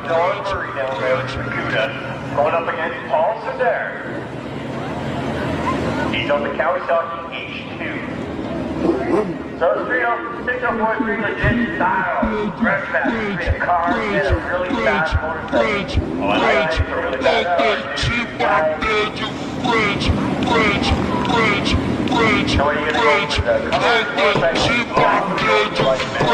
North Marino Road, Pacuda, going up against Paul Sedair. He's on the Kawasaki H2. So street 604 Street legit style. Rush fast between a car and a really fast motorcycle. Oh, I like that. A really fast So what are you going to go with the car, motorcycle, I'm the fucking guy.